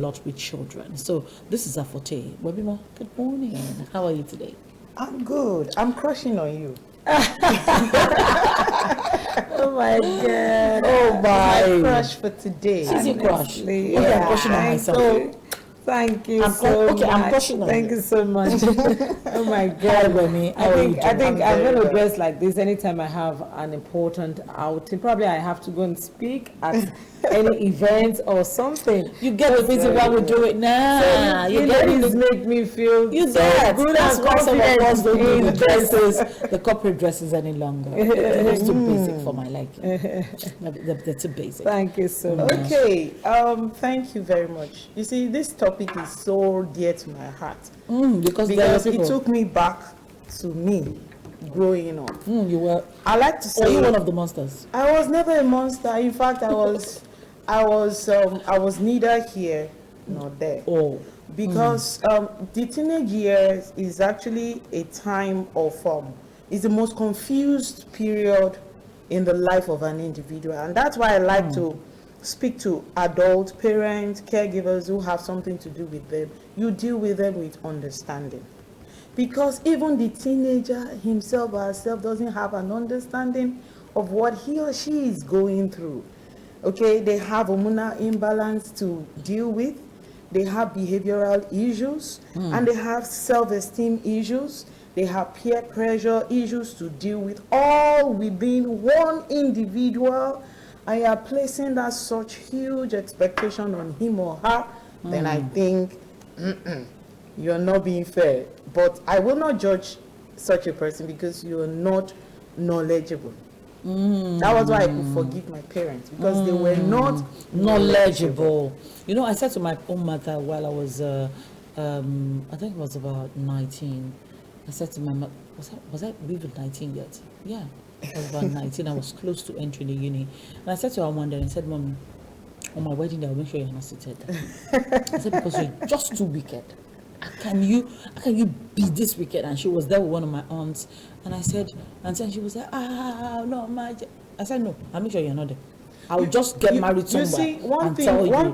lot with children. So this is a forte. Webima, good morning. How are you today? I'm good. I'm crushing on you. Oh my God. Oh my crush for today. She's a crush. Yeah. Okay, I'm crushing on myself. Thank you I'm crushing on Thank you. you so much. Oh my God, Remy, I think I'm very going to well. dress like this anytime I have an important outing. Probably I have to go and speak at any event or something. You get the reason why we do it now. So you ladies make me feel You so get. good That's and why some of us confident don't do the in dresses, the corporate dresses any longer. It's too basic for my liking. They're too basic. Thank you so much. Okay. Thank you very much. You see, this topic is so dear to my heart Because it took me back to me growing up. you were. I like to Are say you one of the monsters? I was never a monster. In fact, I was neither here nor there. Oh. Because the teenage years is actually a time of is the most confused period in the life of an individual, and that's why I like to speak to adult parents, caregivers who have something to do with them. You deal with them with understanding, because even the teenager himself or herself doesn't have an understanding of what he or she is going through. Okay, they have hormonal imbalance to deal with, they have behavioral issues, and they have self-esteem issues, they have peer pressure issues to deal with, all within one individual, and you are placing that such huge expectation on him or her, then I think you're not being fair. But I will not judge such a person because you are not knowledgeable. That was why I could forgive my parents, because they were not Knowledgeable. You know, I said to my own mother while I was, I think it was about 19. I said to my mother, was I even 19 yet? Yeah, I was about 19. I was close to entering the uni. And I said to her one day, and I said, Mom, on my wedding day, I'll make sure you're not seated. I said, because you're just too wicked. How can you be this wicked? And she was there with one of my aunts, and I said, and then she was like, no, I said, no, I'll make sure you're not there. I'll just get married somewhere. You see, one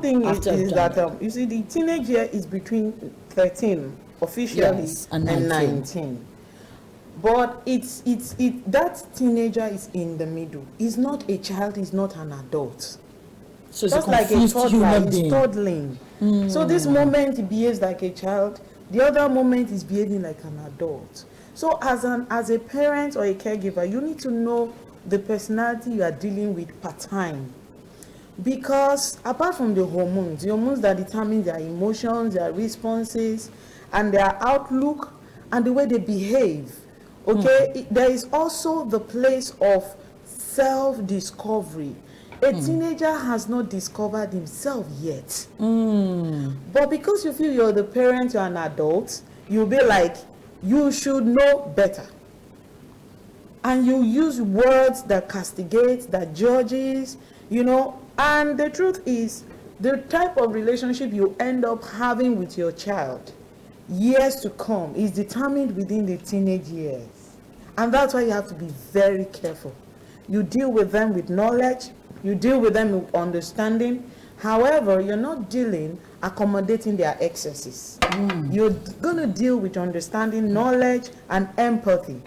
thing is that you see, the teenage year is between 13 officially and 19. But that teenager is in the middle. He's not a child, he's not an adult. So it's just like a toddler, he's being. toddling. So this moment he behaves like a child, the other moment he's behaving like an adult. So as a parent or a caregiver, you need to know the personality you are dealing with per time. Because apart from the hormones that determine their emotions, their responses, and their outlook, and the way they behave, okay, there is also the place of self-discovery. A teenager has not discovered himself yet. But because you feel you're the parent, you're an adult, you'll be like, you should know better. And you use words that castigate, that judges, and the truth is, the type of relationship you end up having with your child years to come is determined within the teenage years. And that's why you have to be very careful. You deal with them with knowledge, you deal with them with understanding. However, you're not accommodating their excesses. You're going to deal with understanding, knowledge, and empathy.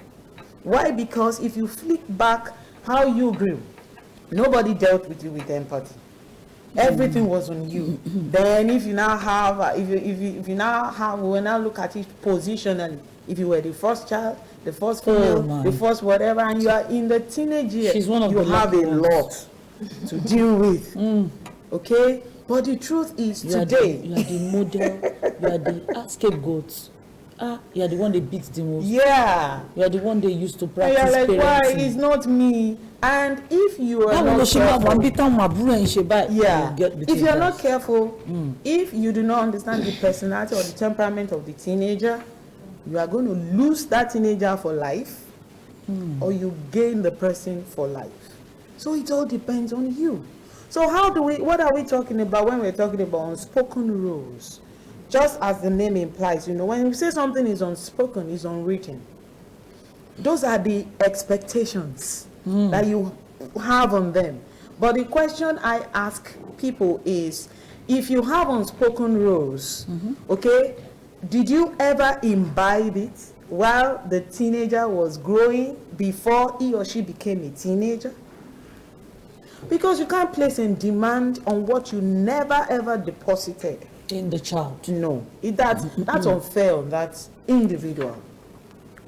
Why? Because if you flick back how you grew, nobody dealt with you with empathy. Everything was on you. Then if you now have, if you now have, we will now look at it positionally. If you were the first child, the first female, the first whatever, and you are in the teenage years, you have a lot to deal with. Okay? But the truth is, today, you are the model, you are the scapegoat. You are the one they beat the most. Yeah. You are the one they used to practice parenting. You're like, why? It's not me. And if you are not careful, if you are not careful, if you do not understand the personality or the temperament of the teenager, you are going to lose that teenager for life, or you gain the person for life. So it all depends on you. So what are we talking about when we're talking about unspoken rules? Just as the name implies, when we say something is unspoken, is unwritten. Those are the expectations that you have on them. But the question I ask people is if you have unspoken rules, okay, did you ever imbibe it while the teenager was growing before he or she became a teenager? Because you can't place a demand on what you never ever deposited in the child. No, that's unfair on that individual.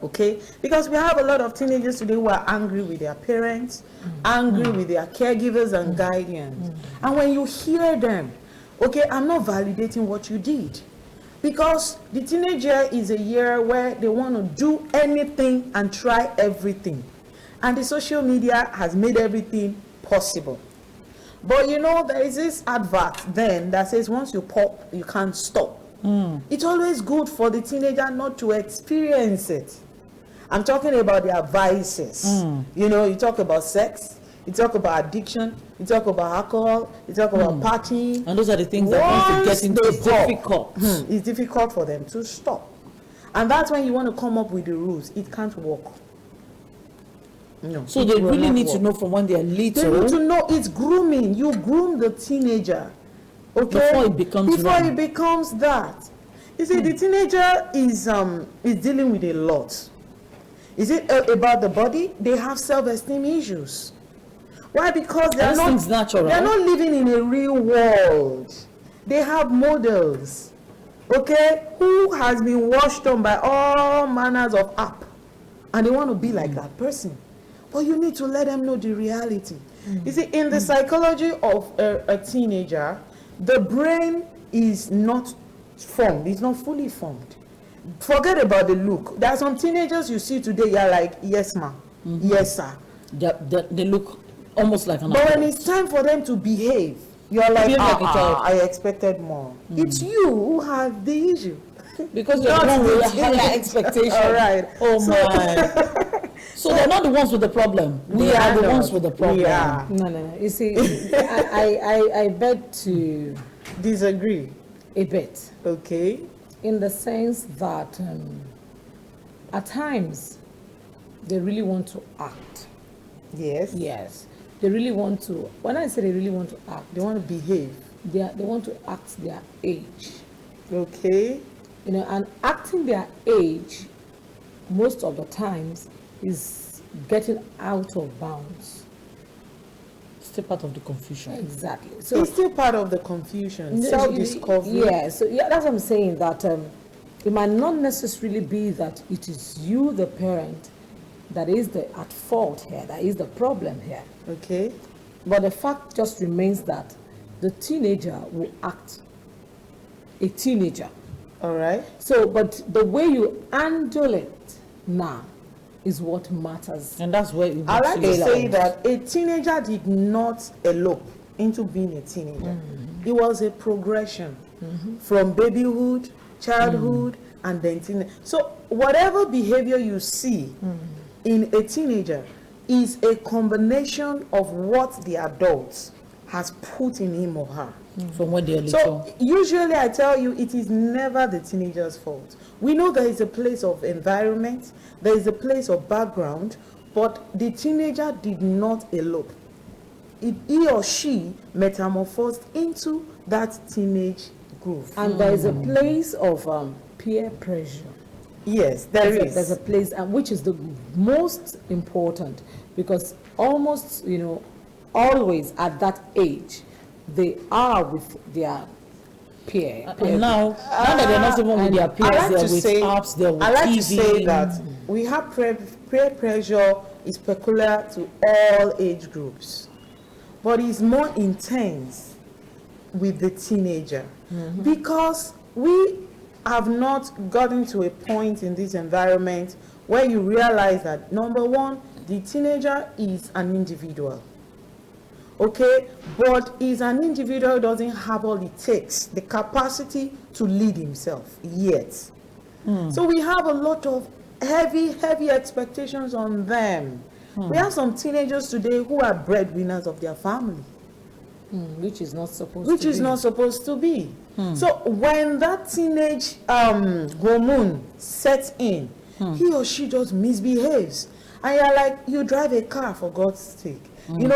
Okay, because we have a lot of teenagers today who are angry with their parents, angry with their caregivers and guardians. And when you hear them, okay, I'm not validating what you did, because the teenager is a year where they want to do anything and try everything, and the social media has made everything possible. But you know, there is this advert then that says once you pop, you can't stop. It's always good for the teenager not to experience it. I'm talking about their vices. You know, you talk about sex, you talk about addiction, you talk about alcohol, you talk about partying. And those are the things that once they get into, it's difficult. It's difficult for them to stop. And that's when you want to come up with the rules. It can't work. No. So they really need to know from when they are little. They need to know it's grooming. You groom the teenager, okay? Before it becomes that. You see, the teenager is dealing with a lot. Is it about the body? They have self-esteem issues. Why? Because they're not living in a real world. They have models, okay, who has been washed on by all manners of app, and they want to be like that person. But you need to let them know the reality. You see, in the psychology of a teenager, the brain is not formed. It's not fully formed. Forget about the look. There are some teenagers you see today, you're like, yes, ma, yes, sir. They look almost like an But adult. when it's time for them to behave, you're like, I expected more. It's you who have the issue. Because you're the one with a higher expectation. All right. Oh my. So they're not the ones with the problem. We are the ones with the problem. We are. No. You see, I beg to Disagree. a bit, Okay. in the sense that at times they really want to act. Yes. Yes, they really want to. When I say they really want to act, They want to behave. they want to act their age. Okay. You know, and acting their age most of the times is getting out of bounds. Still part of the confusion. Exactly. So It's still part of the confusion, self-discovery. Yeah, so yeah, that's what I'm saying, that it might not necessarily be that it is you, the parent, that is at fault here, that is the problem here. Okay. But the fact just remains that the teenager will act a teenager. All right. So, but the way you handle it now is what matters. And that's where I like to say that a teenager did not elope into being a teenager. It was a progression from babyhood, childhood, and then teenage. So whatever behavior you see in a teenager is a combination of what the adults has put in him or her. from when they're little. So usually I tell you, it is never the teenager's fault. We know there is a place of environment, there is a place of background, but the teenager did not elope. He or she metamorphosed into that teenage groove. And there is a place of peer pressure. Yes, there's There's a place, which is the most important, because almost, always at that age, they are with their peer. And now that they're not even with their peers, they're with apps, they're with I like TV. to say that we have peer pressure is peculiar to all age groups, but it's more intense with the teenager because we have not gotten to a point in this environment where you realize that, number one, the teenager is an individual. Okay, but is an individual who doesn't have all it takes, the capacity to lead himself yet. So we have a lot of heavy expectations on them. We have some teenagers today who are breadwinners of their family, Which is not supposed which to is be. not supposed to be. So when that teenage hormone sets in, he or she just misbehaves, and you're like, you drive a car, for God's sake. You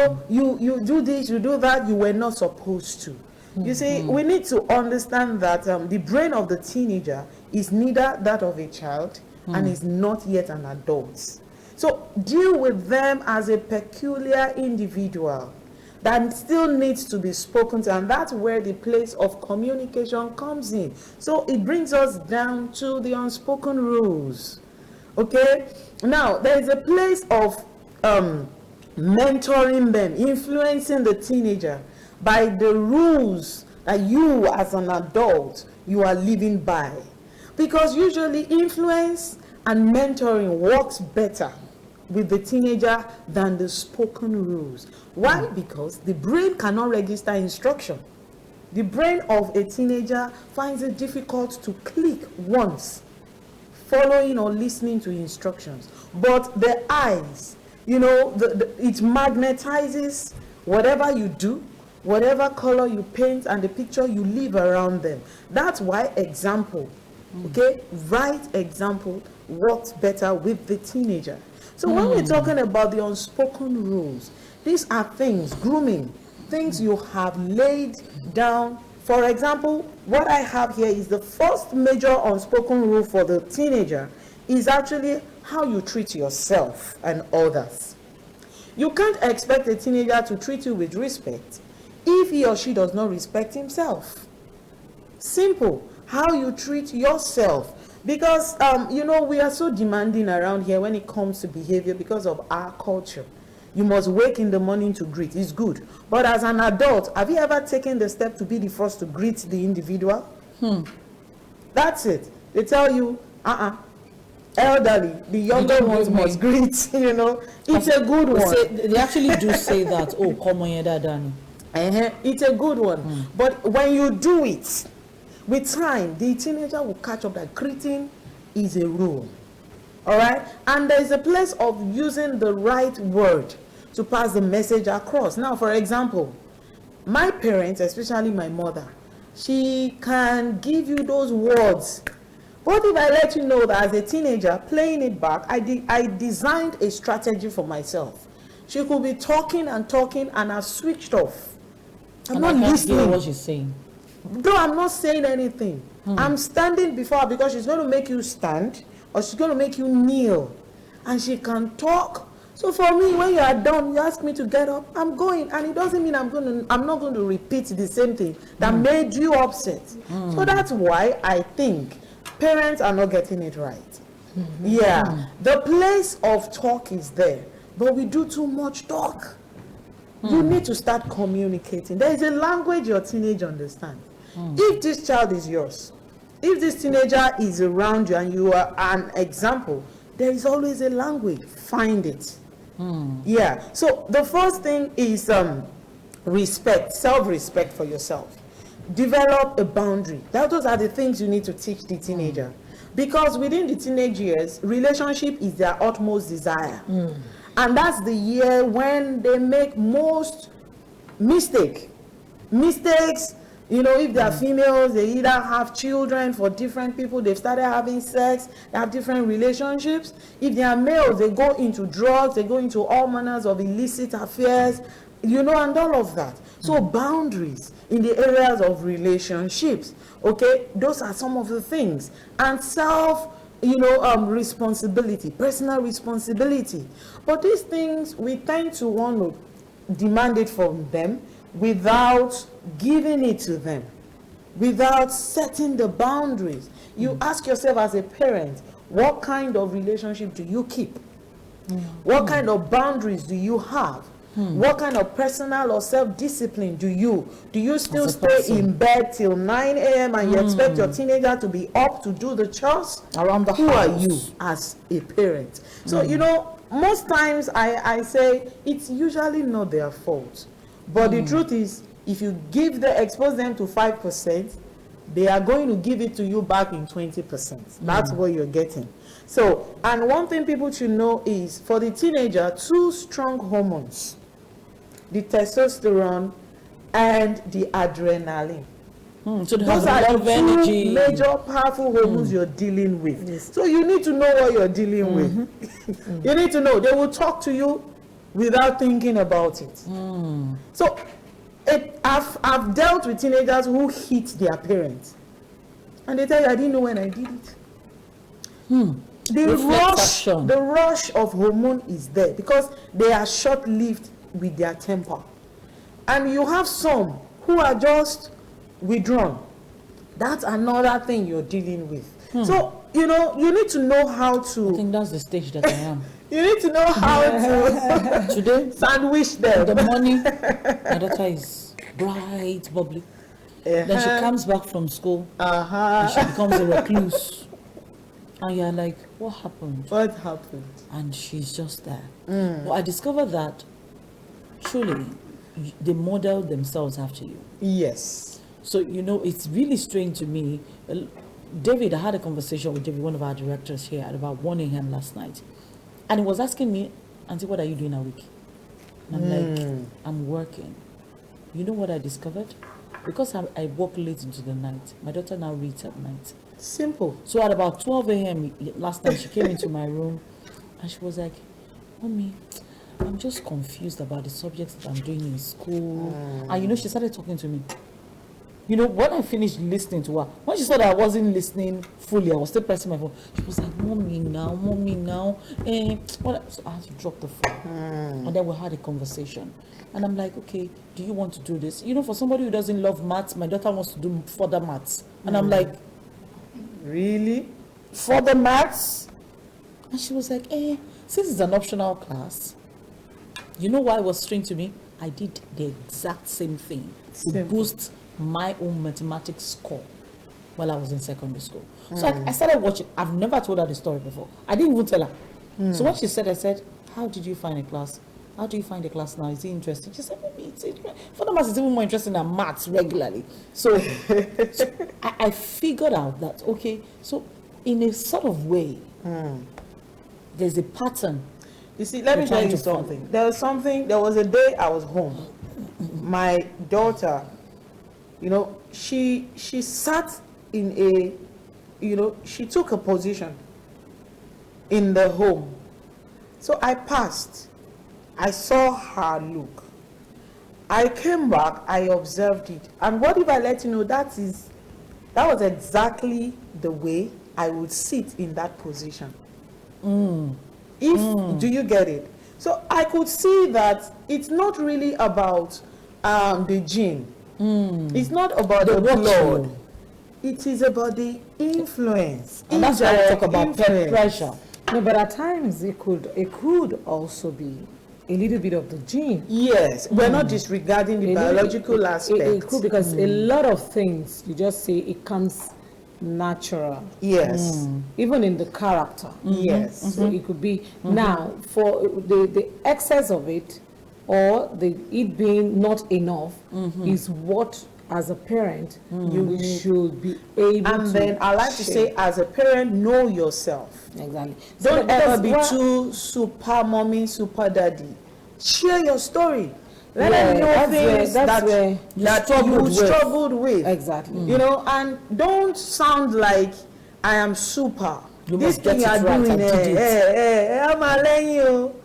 do this, you do that, you were not supposed to. You see, we need to understand that the brain of the teenager is neither that of a child and is not yet an adult. So deal with them as a peculiar individual that still needs to be spoken to, and that's where the place of communication comes in. So it brings us down to the unspoken rules. Okay, now there is a place of mentoring them, influencing the teenager by the rules that you as an adult you are living by, because usually influence and mentoring works better with the teenager than the spoken rules. Why? Because the brain cannot register instruction. The brain of a teenager finds it difficult to click once following or listening to instructions, but the eyes, you know, it magnetizes whatever you do, whatever color you paint, and the picture you leave around them. That's why example, okay, right example works better with the teenager. So when we're talking about the unspoken rules, these are things, grooming, things you have laid down. For example, what I have here is the first major unspoken rule for the teenager is actually how you treat yourself and others. You can't expect a teenager to treat you with respect if he or she does not respect himself. Simple. How you treat yourself. Because, you know, we are so demanding around here when it comes to behavior because of our culture. You must wake in the morning to greet. It's good. But as an adult, have you ever taken the step to be the first to greet the individual? That's it. They tell you, elderly, the younger ones must greet, you know. It's a good one. They actually do say that, oh, come on, Danny. It's a good one. But when you do it, with time, the teenager will catch up that greeting is a rule. All right? And there is a place of using the right word to pass the message across. Now, for example, my parents, especially my mother, she can give you those words. But if I let you know that as a teenager, playing it back, I designed a strategy for myself. She could be talking, and I've switched off. I'm not listening. Hear what she's saying. Though I'm not saying anything. I'm standing before her because she's going to make you stand or she's going to make you kneel. And she can talk. So for me, when you are done, you ask me to get up, I'm going. And it doesn't mean I'm not going to repeat the same thing that made you upset. So that's why I think parents are not getting it right. Yeah. The place of talk is there, but we do too much talk. You need to start communicating. There is a language your teenager understands. If this child is yours, if this teenager is around you and you are an example, there is always a language. Find it. Yeah. So the first thing is respect, self-respect for yourself. Develop a boundary. Those are the things you need to teach the teenager. Because within the teenage years, relationship is their utmost desire. And that's the year when they make most mistakes. You know, if they are females, they either have children for different people, they've started having sex, they have different relationships. If they are males, they go into drugs, they go into all manners of illicit affairs, you know, and all of that. So boundaries in the areas of relationships, okay, those are some of the things. And responsibility, personal responsibility. But these things, we tend to want to demand it from them without giving it to them, without setting the boundaries. You ask yourself as a parent, what kind of relationship do you keep? What kind of boundaries do you have? What kind of personal or self-discipline do you still stay in bed till 9 a.m. and you expect your teenager to be up to do the chores around the house? Who are you as a parent? So, you know, most times I say it's usually not their fault. But the truth is, if you expose them to 5%, they are going to give it to you back in 20%. That's what you're getting. So, and one thing people should know is, for the teenager, two strong hormones, the testosterone and the adrenaline. So they Those have a are lot of the energy. two major powerful hormones you're dealing with. Yes. So you need to know what you're dealing with. You need to know. They will talk to you without thinking about it. So I've dealt with teenagers who hit their parents, and they tell you, I didn't know when I did it. The rush of hormone is there because they are short-lived with their temper, and you have some who are just withdrawn. That's another thing you're dealing with. So you need to know how I to. think that's the stage that I am. You need to know how to Today, sandwich them. the morning, my daughter is bright, bubbly. Then she comes back from school and she becomes a recluse. And you're like, what happened? What happened? And she's just there. But I discovered that truly they model themselves after you. Yes. So, it's really strange to me. David, I had a conversation with David, one of our directors here, at about 1 a.m. last night. And he was asking me, Auntie, what are you doing a week? And I'm like, I'm working. You know what I discovered? Because I work late into the night, my daughter now reads at night. Simple. So at about 12 a.m. last night, she came into my room and she was like, Mommy, I'm just confused about the subjects that I'm doing in school. And she started talking to me. When I finished listening to her, when she saw that I wasn't listening fully, I was still pressing my phone. She was like, Mommy now. So I had to drop the phone. And then we had a conversation. And I'm like, okay, do you want to do this? For somebody who doesn't love maths, my daughter wants to do further maths. And I'm like, really? Further maths? And she was like, since it's an optional class, you know why it was strange to me? I did the exact same thing to boost my own mathematics score while I was in secondary school. So I started watching. I've never told her the story before. I didn't even tell her. So when she said, I said, how did you find a class? How do you find the class now? Is it interesting? She said, maybe it's further maths is even more interesting than maths regularly. So, I figured out that, okay, so in a sort of way, there's a pattern. You see, let me tell you something. There was a day I was home. My daughter, she sat in she took a position in the home. So I passed. I saw her look. I came back, I observed it. And what if I let you know that was exactly the way I would sit in that position. Do you get it? So I could see that it's not really about the gene. It's not about the blood. It is about the influence. And that's why I talk about peer pressure. No, but at times it could also be a little bit of the gene. Yes, we're not disregarding the biological aspect. It could, because a lot of things, you just say it comes natural. Yes. Even in the character. Yes. So it could be, now, for the excess of it, or it being not enough, is what, as a parent, you should be able to. And then I like to say, as a parent, know yourself. Exactly. Don't ever be too super mommy, super daddy. Share your story. Let them know things that you struggled with. Exactly. And don't sound like I am super. This thing you are doing, I'm letting you.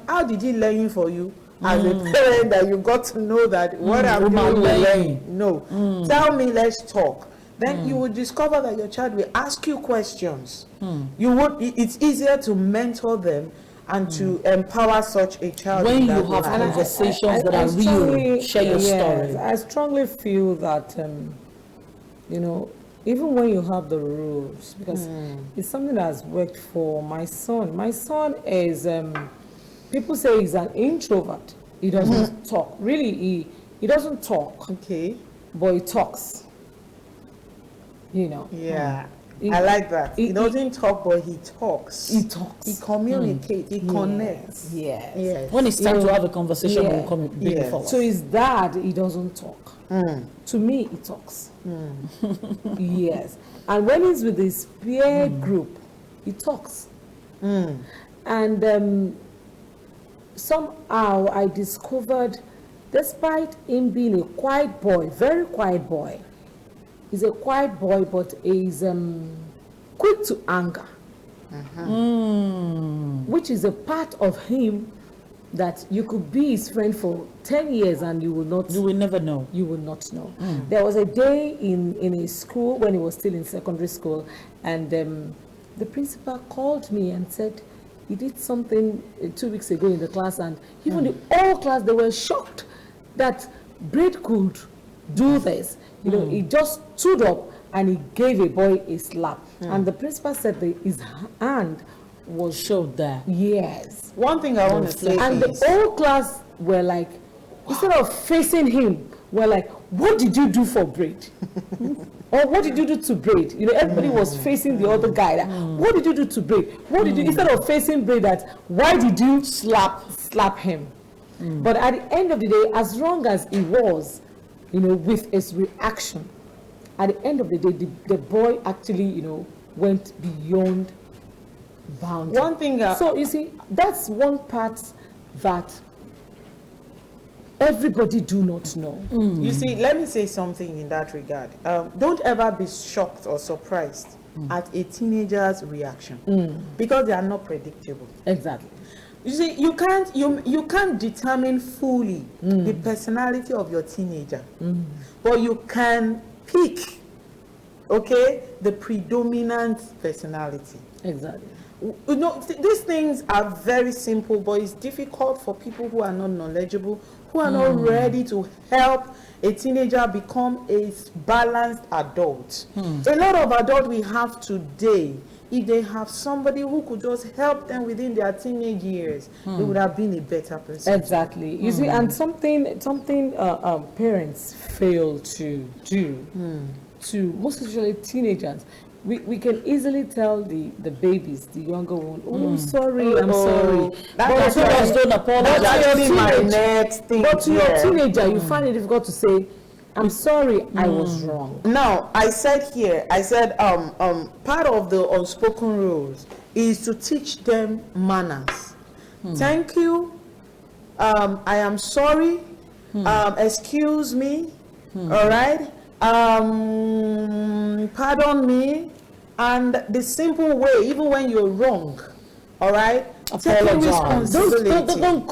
How did he learn you for you? As a parent, that you got to know that what I'm doing will learn. No. Tell me, let's talk. Then you will discover that your child will ask you questions. It's easier to mentor them and to empower such a child. When you have conversations that are real, share your story. I strongly feel that, even when you have the rules, because it's something that has worked for my son. My son is, people say he's an introvert. He doesn't talk. Really, he doesn't talk. Okay. But he talks. Yeah. I like that. He doesn't talk, but he talks. He talks. He communicates. He connects. Yes. When it's time to have a conversation, we'll come bring forward. So his dad, he doesn't talk. To me, he talks. Yes. And when he's with his peer group, he talks. And somehow I discovered, despite him being a quiet boy, very quiet boy, he's a quiet boy, but he's quick to anger, which is a part of him that you could be his friend for 10 years and you will not You will never know. you will not know. There was a day in a school when he was still in secondary school, and the principal called me and said he did something 2 weeks ago in the class, and even the whole class, they were shocked that Braid could do this. You know, he just stood up and he gave a boy a slap, and the principal said that his hand was Showed there. yes. One thing I want to say And is, the whole class were like, instead of facing him, were like, what did you do for Braid? Or what did you do to Braid? You know, everybody was facing the other guy. That, what did you do to Braid? What did you, instead of facing Braid, that, why did you slap him? But at the end of the day, as long as he was, you know, with his reaction, at the end of the day, the boy actually, you know, went beyond boundaries. one thing So you see, that's one part that everybody do not know. you see, let me say something in that regard. Don't ever be shocked or surprised at a teenager's reaction because they are not predictable. Exactly. You see, you can't determine fully the personality of your teenager, but you can pick, okay, the predominant personality. Exactly. You know, these things are very simple, but it's difficult for people who are not knowledgeable, who are not ready to help a teenager become a balanced adult. A lot of adults we have today, if they have somebody who could just help them within their teenage years, they would have been a better person. Exactly. You see, and something parents fail to do, to most especially teenagers. We can easily tell the babies, the younger one, oh, I'm sorry. That's But why- don't apologize. That's my next thing. But to your here. teenager, you find it difficult to say, I'm sorry, I was wrong. Now, I said part of the unspoken rules is to teach them manners. Thank you. I am sorry. Excuse me. All right. Pardon me. And the simple way, even when you're wrong, all right, taking Apologize. responsibility. Don't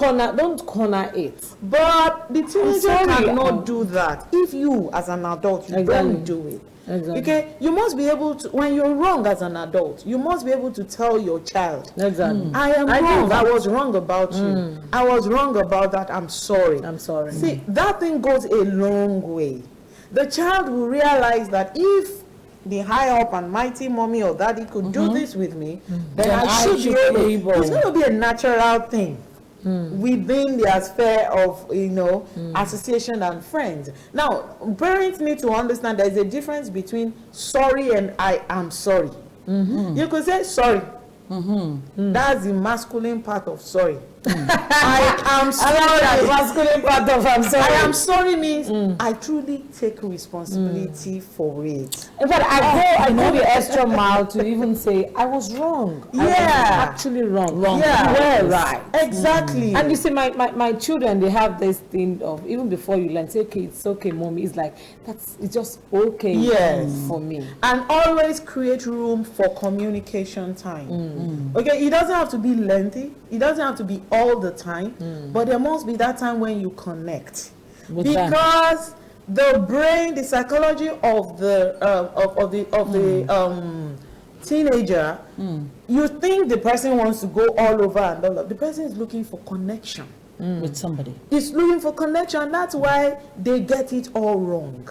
corner it. But the teenager sorry, cannot do that. If you, as an adult, you Exactly. don't do it. Exactly. Okay, you must be able to, when you're wrong as an adult, you must be able to tell your child, Exactly. I am I do wrong, I that. was wrong about you. I was wrong about that, I'm sorry. I'm sorry. See, that thing goes a long way. The child will realize that if the high up and mighty mommy or daddy could do this with me, then I should be able. It's going to be a natural thing within their sphere of, association and friends. Now, parents need to understand there's a difference between sorry and I am sorry. You could say sorry. That's the masculine part of sorry. I am sorry. masculine part of I'm sorry. I am sorry means I truly take responsibility for it. In fact, I go the extra mile to even say I was wrong. I was Yeah. actually wrong. Yeah. You were right. Exactly. And you see, my children, they have this thing of even before you learn, say, okay, it's okay, mommy. It's like it's just okay Yes. for me. And always create room for communication time. Okay, it doesn't have to be lengthy. It doesn't have to be all the time, but there must be that time when you connect. With them. Because the brain, the psychology of the teenager, you think the person wants to go all over and all of. The person is looking for connection. With somebody. It's looking for connection. That's why they get it all wrong.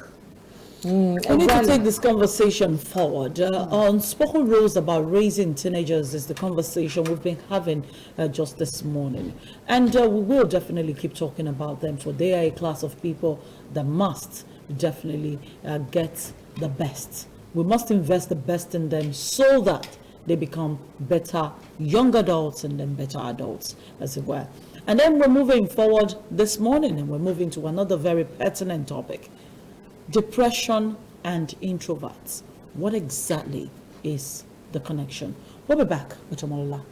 We need to take this conversation forward. Unspoken rules about raising teenagers is the conversation we've been having just this morning. And we will definitely keep talking about them, for they are a class of people that must definitely get the best. We must invest the best in them so that they become better young adults and then better adults, as it were. And then we're moving forward this morning, and we're moving to another very pertinent topic. Depression and introverts. What exactly is the connection? We'll be back with Omolola